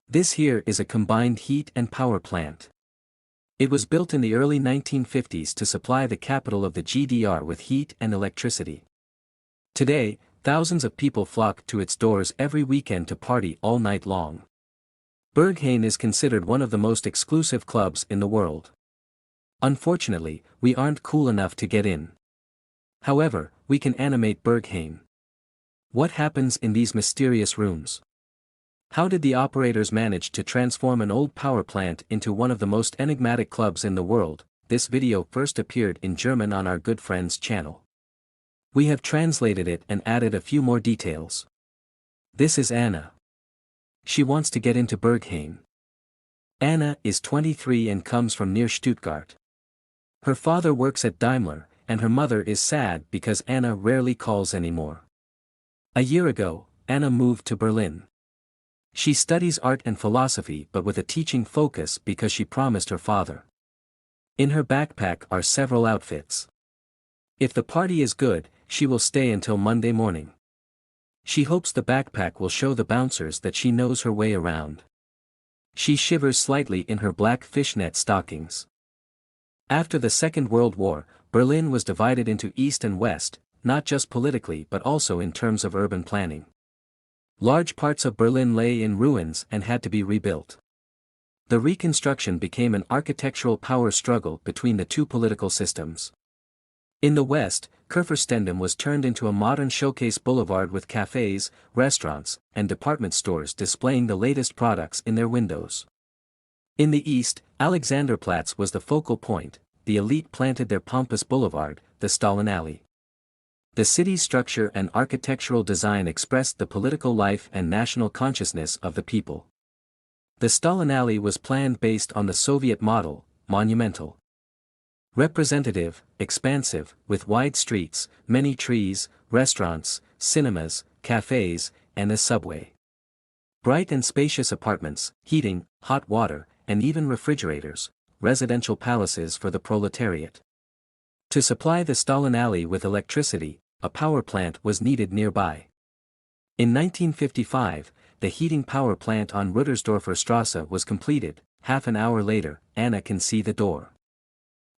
This here is a combined heat and power plant. It was built in the early 1950s to supply the capital of the GDR with heat and electricity. Today, thousands of people flock to its doors every weekend to party all night long. Berghain is considered one of the most exclusive clubs in the world. Unfortunately, we aren't cool enough to get in. However, we can animate Berghain. What happens in these mysterious rooms? How did the operators manage to transform an old power plant into one of the most enigmatic clubs in the world? This video first appeared in German on our good friend's channel. We have translated it and added a few more details. This is Anna. She wants to get into Berghain. Anna is 23 and comes from near Stuttgart. Her father works at Daimler, and her mother is sad because Anna rarely calls anymore. A year ago, Anna moved to Berlin. She studies art and philosophy but with a teaching focus because she promised her father. In her backpack are several outfits. If the party is good, she will stay until Monday morning. She hopes the backpack will show the bouncers that she knows her way around. She shivers slightly in her black fishnet stockings. After the Second World War, Berlin was divided into East and West, not just politically but also in terms of urban planning. Large parts of Berlin lay in ruins and had to be rebuilt. The reconstruction became an architectural power struggle between the two political systems. In the West, Kurfürstendamm was turned into a modern showcase boulevard with cafes, restaurants, and department stores displaying the latest products in their windows. In the East, Alexanderplatz was the focal point. The elite planted their pompous boulevard, the Stalin Alley. The city's structure and architectural design expressed the political life and national consciousness of the people. The Stalin Alley was planned based on the Soviet model, monumental. Representative, expansive, with wide streets, many trees, restaurants, cinemas, cafes, and a subway. Bright and spacious apartments, heating, hot water, and even refrigerators, residential palaces for the proletariat. To supply the Stalin Alley with electricity, a power plant was needed nearby. In 1955, the heating power plant on Ruttersdorfer Strasse was completed. Half an hour later, Anna can see the door.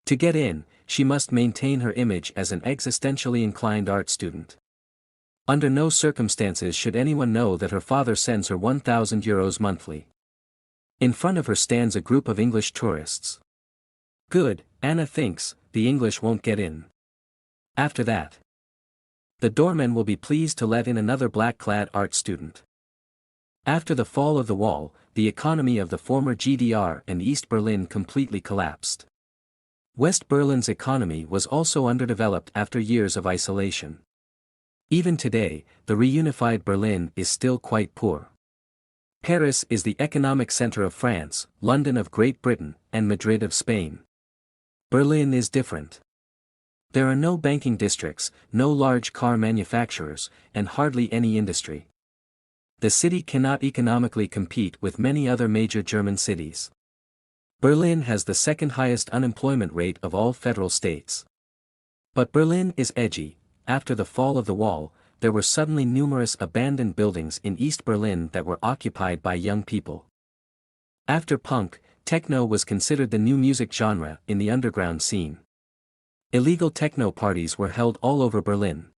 To get in, she must maintain her image as an existentially inclined art student. Under no circumstances should anyone know that her father sends her €1,000 monthly. In front of her stands a group of English tourists. Good, Anna thinks, the English won't get in. After that, the doorman will be pleased to let in another black-clad art student. After the fall of the wall, the economy of the former GDR and East Berlin completely collapsed. West Berlin's economy was also underdeveloped after years of isolation. Even today, the reunified Berlin is still quite poor. Paris is the economic center of France, London of Great Britain, and Madrid of Spain. Berlin is different. There are no banking districts, no large car manufacturers, and hardly any industry. The city cannot economically compete with many other major German cities. Berlin has the second highest unemployment rate of all federal states. But Berlin is edgy. After the fall of the wall, there were suddenly numerous abandoned buildings in East Berlin that were occupied by young people. After punk, techno was considered the new music genre in the underground scene. Illegal techno parties were held all over Berlin.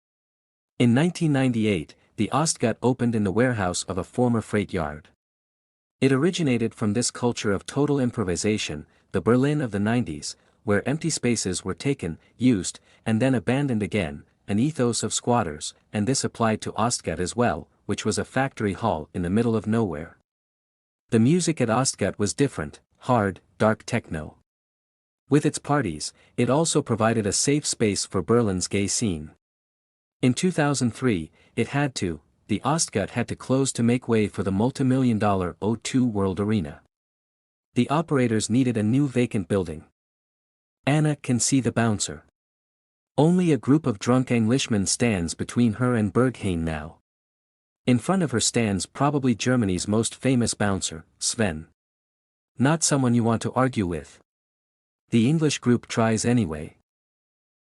In 1998, the Ostgut opened in the warehouse of a former freight yard. It originated from this culture of total improvisation, the Berlin of the 90s, where empty spaces were taken, used, and then abandoned again, an ethos of squatters, and this applied to Ostgut as well, which was a factory hall in the middle of nowhere. The music at Ostgut was different, hard, dark techno. With its parties, it also provided a safe space for Berlin's gay scene. In 2003, the Ostgut had to close to make way for the multimillion-dollar O2 World Arena. The operators needed a new vacant building. Anna can see the bouncer. Only a group of drunk Englishmen stands between her and Berghain now. In front of her stands probably Germany's most famous bouncer, Sven. Not someone you want to argue with. The English group tries anyway.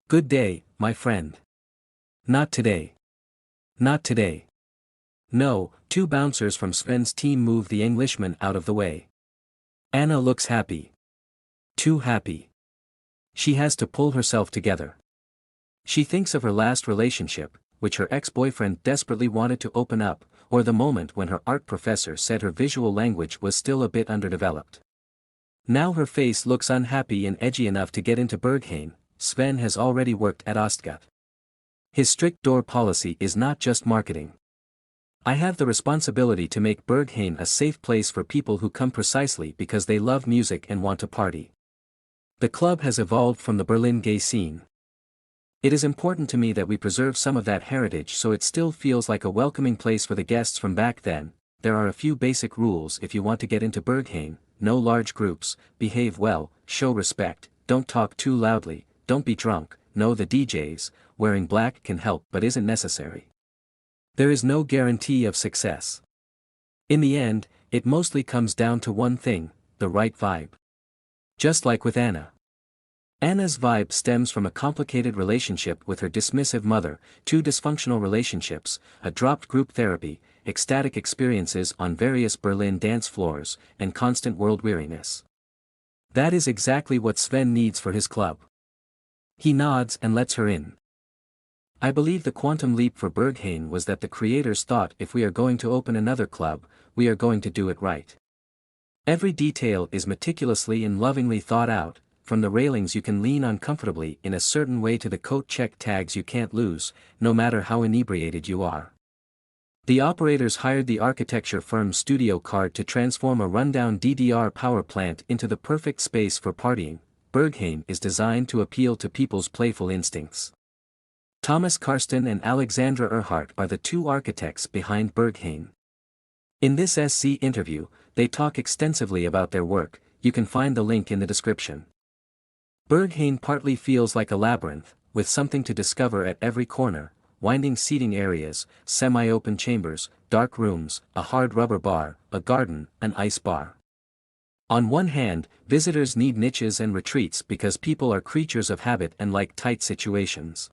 Good day, my friend. Not today. Not today. No, two bouncers from Sven's team move the Englishman out of the way. Anna looks happy. Too happy. She has to pull herself together. She thinks of her last relationship, which her ex-boyfriend desperately wanted to open up, or the moment when her art professor said her visual language was still a bit underdeveloped. Now her face looks unhappy and edgy enough to get into Berghain. Sven has already worked at Ostgut. His strict door policy is not just marketing. I have the responsibility to make Berghain a safe place for people who come precisely because they love music and want to party. The club has evolved from the Berlin gay scene. It is important to me that we preserve some of that heritage so it still feels like a welcoming place for the guests from back then. There are a few basic rules if you want to get into Berghain: no large groups, behave well, show respect, don't talk too loudly, don't be drunk, know the DJs, wearing black can help but isn't necessary. There is no guarantee of success. In the end, it mostly comes down to one thing: the right vibe. Just like with Anna. Anna's vibe stems from a complicated relationship with her dismissive mother, 2 dysfunctional relationships, a dropped group therapy, ecstatic experiences on various Berlin dance floors, and constant world weariness. That is exactly what Sven needs for his club. He nods and lets her in. I believe the quantum leap for Berghain was that the creators thought if we are going to open another club, we are going to do it right. Every detail is meticulously and lovingly thought out, from the railings you can lean on comfortably in a certain way to the coat check tags you can't lose, no matter how inebriated you are. The operators hired the architecture firm Studio Card to transform a rundown DDR power plant into the perfect space for partying. Berghain is designed to appeal to people's playful instincts. Thomas Karsten and Alexandra Earhart are the 2 architects behind Berghain. In this SC interview, they talk extensively about their work. You can find the link in the description. Berghain partly feels like a labyrinth, with something to discover at every corner: winding seating areas, semi-open chambers, dark rooms, a hard rubber bar, a garden, an ice bar. On one hand, visitors need niches and retreats because people are creatures of habit and like tight situations.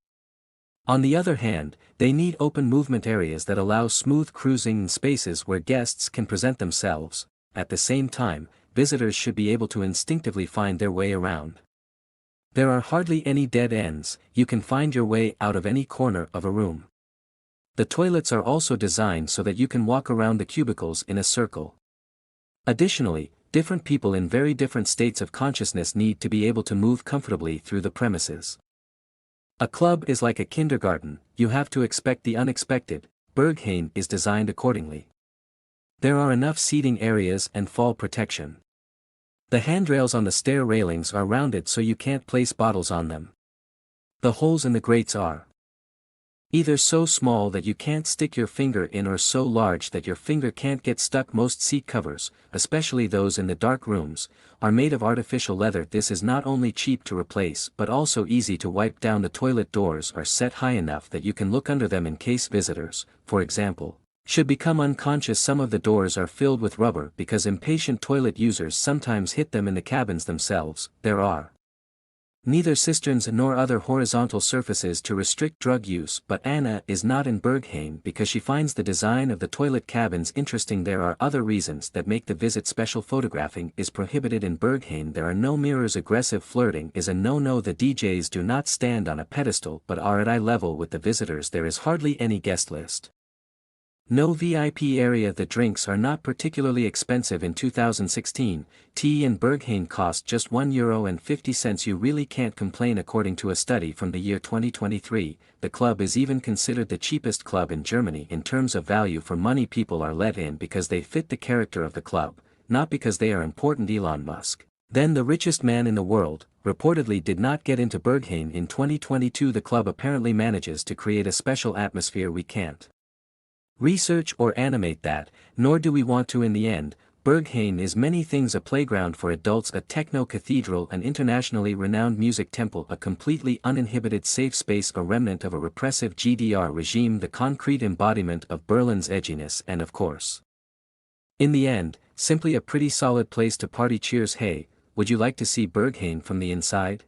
On the other hand, they need open movement areas that allow smooth cruising and spaces where guests can present themselves. At the same time, visitors should be able to instinctively find their way around. There are hardly any dead ends, you can find your way out of any corner of a room. The toilets are also designed so that you can walk around the cubicles in a circle. Additionally, different people in very different states of consciousness need to be able to move comfortably through the premises. A club is like a kindergarten, you have to expect the unexpected. Berghain is designed accordingly. There are enough seating areas and fall protection. The handrails on the stair railings are rounded so you can't place bottles on them. The holes in the grates are either so small that you can't stick your finger in or so large that your finger can't get stuck. Most seat covers, especially those in the dark rooms, are made of artificial leather. This is not only cheap to replace but also easy to wipe down. The toilet doors are set high enough that you can look under them in case visitors, for example, should become unconscious. Some of the doors are filled with rubber because impatient toilet users sometimes hit them in the cabins themselves. There are neither cisterns nor other horizontal surfaces to restrict drug use. But Anna is not in Berghain because she finds the design of the toilet cabins interesting. There are other reasons that make the visit special. Photographing is prohibited in Berghain. There are no mirrors. Aggressive flirting is a no-no. The DJs do not stand on a pedestal but are at eye level with the visitors. There is hardly any guest list. No VIP area. The drinks are not particularly expensive. In 2016, tea in Berghain cost just €1.50. You really can't complain. According to a study from the year 2023, the club is even considered the cheapest club in Germany in terms of value for money. People are let in because they fit the character of the club, not because they are important. Elon Musk, then the richest man in the world, reportedly did not get into Berghain in 2022. The club apparently manages to create a special atmosphere. We can't research or animate that, nor do we want to in the end. Berghain is many things: a playground for adults, a techno cathedral, an internationally renowned music temple, a completely uninhibited safe space, a remnant of a repressive GDR regime, the concrete embodiment of Berlin's edginess, and of course, in the end, simply a pretty solid place to party. Cheers. Hey, would you like to see Berghain from the inside?